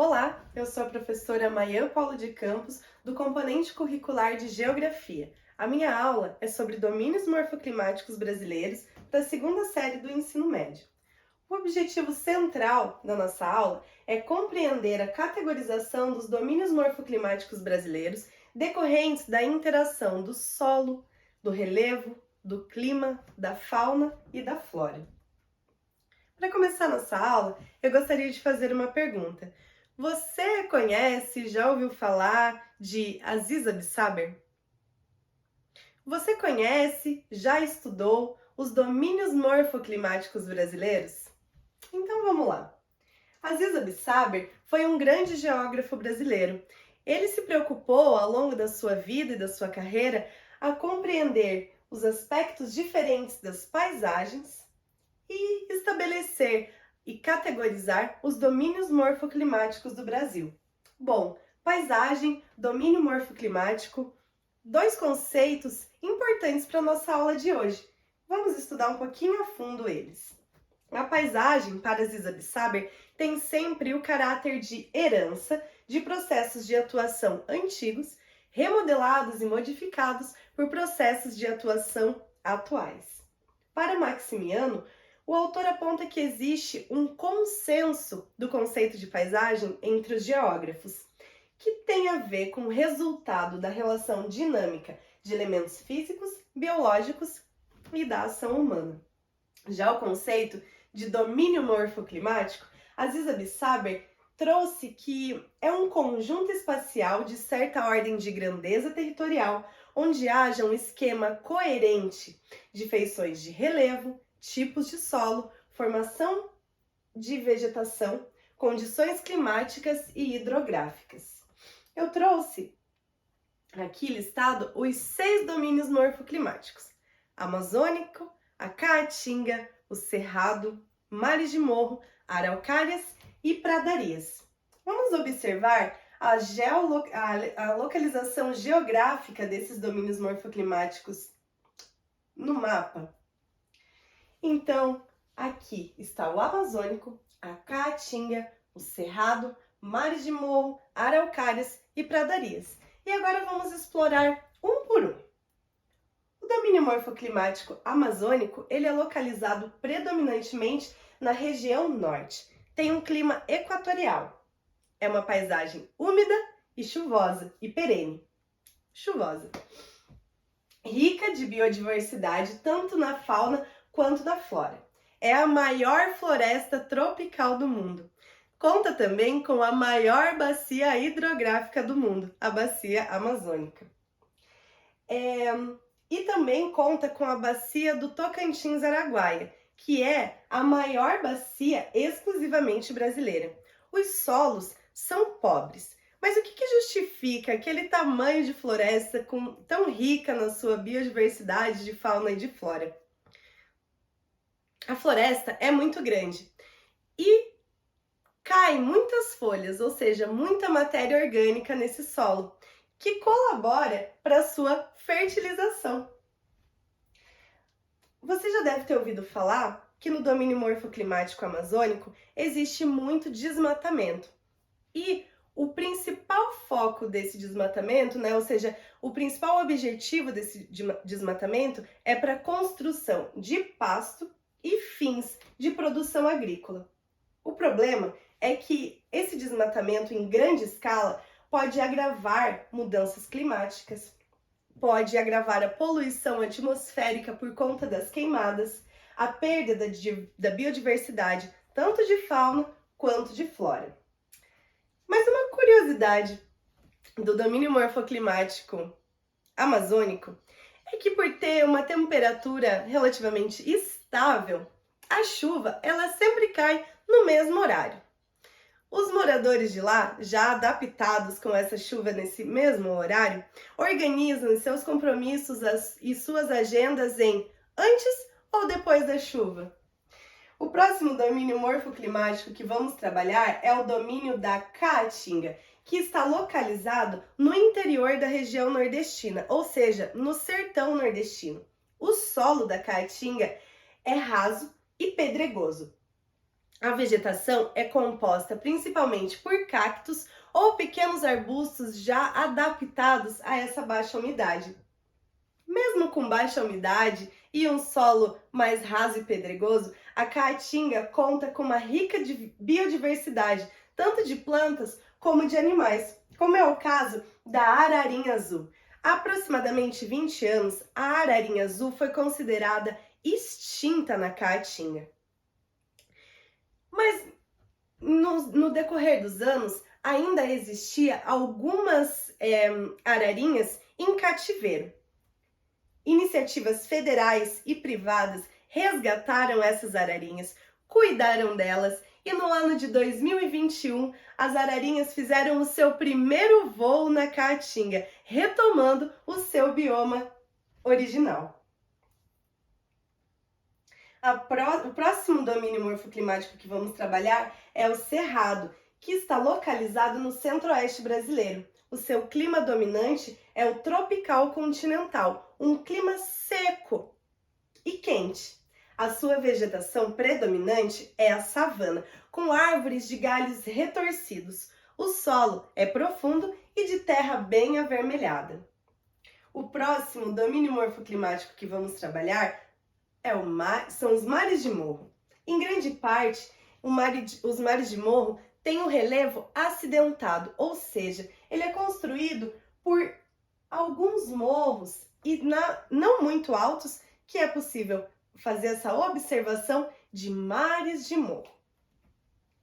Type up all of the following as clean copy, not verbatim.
Olá, eu sou a professora Maian Paulo de Campos, do componente curricular de Geografia. A minha aula é sobre domínios morfoclimáticos brasileiros da segunda série do ensino médio. O objetivo central da nossa aula é compreender a categorização dos domínios morfoclimáticos brasileiros decorrentes da interação do solo, do relevo, do clima, da fauna e da flora. Para começar nossa aula, eu gostaria de fazer uma pergunta. Você conhece, já ouviu falar de Aziz Absaber? Você conhece, já estudou os domínios morfoclimáticos brasileiros? Então vamos lá. Aziz Absaber foi um grande geógrafo brasileiro. Ele se preocupou ao longo da sua vida e da sua carreira a compreender os aspectos diferentes das paisagens e estabelecer e categorizar os domínios morfoclimáticos do Brasil. Bom, paisagem, domínio morfoclimático, dois conceitos importantes para a nossa aula de hoje. Vamos estudar um pouquinho a fundo eles. A paisagem, para Aziz Absaber, tem sempre o caráter de herança de processos de atuação antigos, remodelados e modificados por processos de atuação atuais. Para Maximiano, o autor aponta que existe um consenso do conceito de paisagem entre os geógrafos, que tem a ver com o resultado da relação dinâmica de elementos físicos, biológicos e da ação humana. Já o conceito de domínio morfoclimático, Aziz Absaber trouxe que é um conjunto espacial de certa ordem de grandeza territorial, onde haja um esquema coerente de feições de relevo, tipos de solo, formação de vegetação, condições climáticas e hidrográficas. Eu trouxe aqui listado os 6 domínios morfoclimáticos: amazônico, a caatinga, o cerrado, mares de morro, araucárias e pradarias. Vamos observar a localização geográfica desses domínios morfoclimáticos no mapa. Então, aqui está o amazônico, a caatinga, o cerrado, mares de morro, araucárias e pradarias. E agora vamos explorar um por um. O domínio morfoclimático amazônico, ele é localizado predominantemente na região norte. Tem um clima equatorial. É uma paisagem úmida e chuvosa e perene. Chuvosa. Rica de biodiversidade, tanto na fauna quanto da flora. É a maior floresta tropical do mundo. Conta também com a maior bacia hidrográfica do mundo, a Bacia Amazônica. E também conta com a Bacia do Tocantins-Araguaia, que é a maior bacia exclusivamente brasileira. Os solos são pobres, mas o que justifica aquele tamanho de floresta tão rica na sua biodiversidade de fauna e de flora? A floresta é muito grande e caem muitas folhas, ou seja, muita matéria orgânica nesse solo, que colabora para a sua fertilização. Você já deve ter ouvido falar que no domínio morfoclimático amazônico existe muito desmatamento. E o principal foco desse desmatamento, ou seja, o principal objetivo desse desmatamento é para a construção de pasto e fins de produção agrícola. O problema é que esse desmatamento em grande escala pode agravar mudanças climáticas, pode agravar a poluição atmosférica por conta das queimadas, a perda da biodiversidade, tanto de fauna quanto de flora. Mas uma curiosidade do domínio morfoclimático amazônico é que, por ter uma temperatura relativamente estável, a chuva ela sempre cai no mesmo horário. Os moradores de lá, já adaptados com essa chuva nesse mesmo horário, organizam seus compromissos e suas agendas em antes ou depois da chuva. O próximo domínio morfoclimático que vamos trabalhar é o domínio da Caatinga, que está localizado no interior da região nordestina, ou seja, no sertão nordestino. O solo da Caatinga é raso e pedregoso. A vegetação é composta principalmente por cactos ou pequenos arbustos já adaptados a essa baixa umidade. Mesmo com baixa umidade e um solo mais raso e pedregoso, a Caatinga conta com uma rica biodiversidade, tanto de plantas como de animais, como é o caso da ararinha azul. Há aproximadamente 20 anos, a ararinha azul foi considerada extinta na Caatinga. Mas no decorrer dos anos, ainda existia algumas ararinhas em cativeiro. Iniciativas federais e privadas resgataram essas ararinhas, cuidaram delas e no ano de 2021 as ararinhas fizeram o seu primeiro voo na Caatinga, retomando o seu bioma original. O próximo domínio morfoclimático que vamos trabalhar é o Cerrado, que está localizado no centro-oeste brasileiro. O seu clima dominante é o tropical continental, um clima seco e quente. A sua vegetação predominante é a savana, com árvores de galhos retorcidos. O solo é profundo e de terra bem avermelhada. O próximo domínio morfoclimático que vamos trabalhar são os mares de morro. Em grande parte, os mares de morro têm um relevo acidentado, ou seja, ele é construído por alguns morros e não muito altos, que é possível fazer essa observação de mares de morro.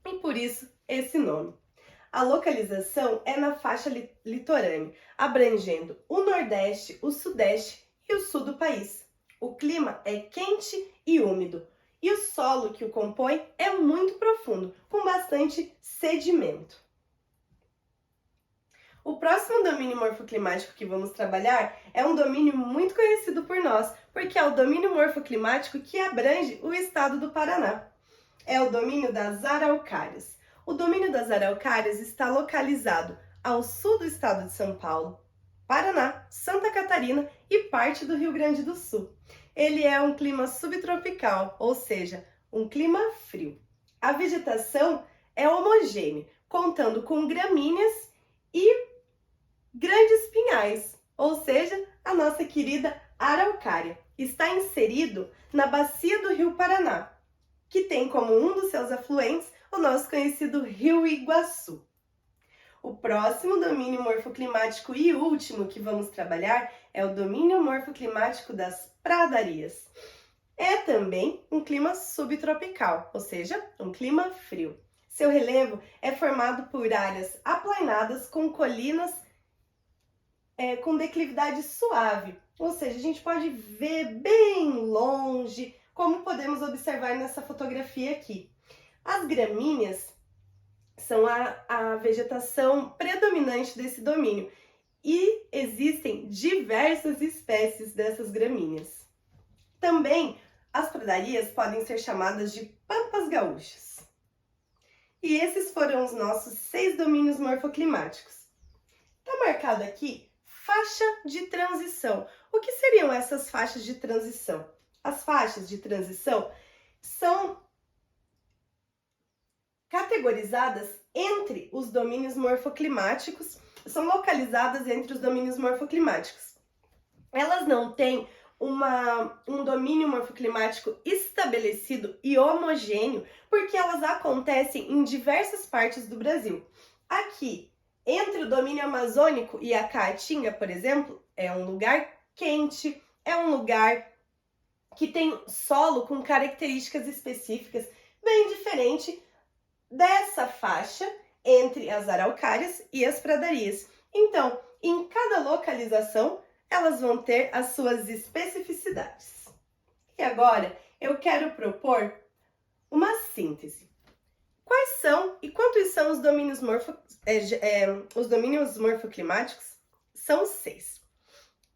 E por isso esse nome. A localização é na faixa litorânea, abrangendo o Nordeste, o Sudeste e o Sul do país. O clima é quente e úmido, e o solo que o compõe é muito profundo, com bastante sedimento. O próximo domínio morfoclimático que vamos trabalhar é um domínio muito conhecido por nós, porque é o domínio morfoclimático que abrange o estado do Paraná. É o domínio das araucárias. O domínio das araucárias está localizado ao sul do estado de São Paulo, Paraná, Santa Catarina e parte do Rio Grande do Sul. Ele é um clima subtropical, ou seja, um clima frio. A vegetação é homogênea, contando com gramíneas e grandes pinhais, ou seja, a nossa querida araucária. Está inserido na bacia do Rio Paraná, que tem como um dos seus afluentes o nosso conhecido Rio Iguaçu. O próximo domínio morfoclimático e último que vamos trabalhar é o domínio morfoclimático das pradarias. É também um clima subtropical, ou seja, um clima frio. Seu relevo é formado por áreas aplainadas com colinas com declividade suave, ou seja, a gente pode ver bem longe, como podemos observar nessa fotografia aqui. As gramíneas são a vegetação predominante desse domínio e existem diversas espécies dessas gramíneas. Também as pradarias podem ser chamadas de pampas gaúchas. E esses foram os nossos 6 domínios morfoclimáticos. Está marcado aqui faixa de transição. O que seriam essas faixas de transição? As faixas de transição são categorizadas entre os domínios morfoclimáticos, são localizadas entre os domínios morfoclimáticos. Elas não têm um domínio morfoclimático estabelecido e homogêneo, porque elas acontecem em diversas partes do Brasil. Aqui, entre o domínio amazônico e a Caatinga, por exemplo, é um lugar quente, é um lugar que tem solo com características específicas bem diferente dessa faixa entre as araucárias e as pradarias. Então, em cada localização, elas vão ter as suas especificidades. E agora, eu quero propor uma síntese. Quais são e quantos são os domínios morfoclimáticos? São 6.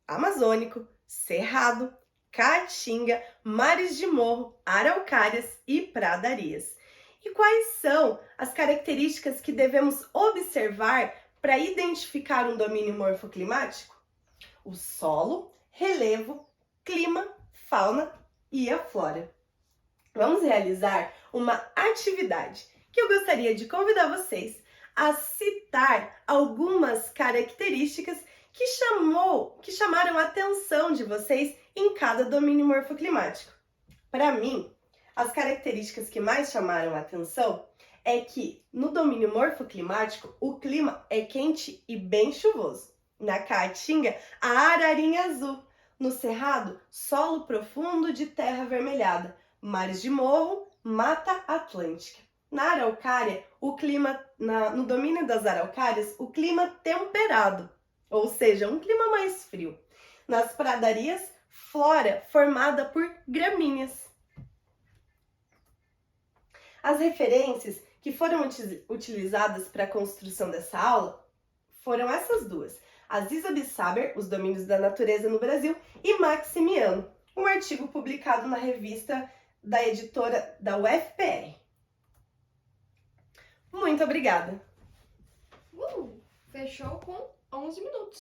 Amazônico, Cerrado, Caatinga, mares de morro, araucárias e pradarias. E quais são as características que devemos observar para identificar um domínio morfoclimático? O solo, relevo, clima, fauna e a flora. Vamos realizar uma atividade que eu gostaria de convidar vocês a citar algumas características que chamaram a atenção de vocês em cada domínio morfoclimático. Para mim, as características que mais chamaram a atenção é que no domínio morfoclimático o clima é quente e bem chuvoso. Na Caatinga, a ararinha azul. No Cerrado, solo profundo de terra avermelhada. Mares de morro, Mata Atlântica. Na Araucária, no domínio das araucárias, o clima temperado, ou seja, um clima mais frio. Nas pradarias, flora formada por gramíneas. As referências que foram utilizadas para a construção dessa aula foram essas duas. Aziza Bissaber, Os Domínios da Natureza no Brasil, e Maximiano, um artigo publicado na revista da editora da UFPR. Muito obrigada! Fechou com 11 minutos.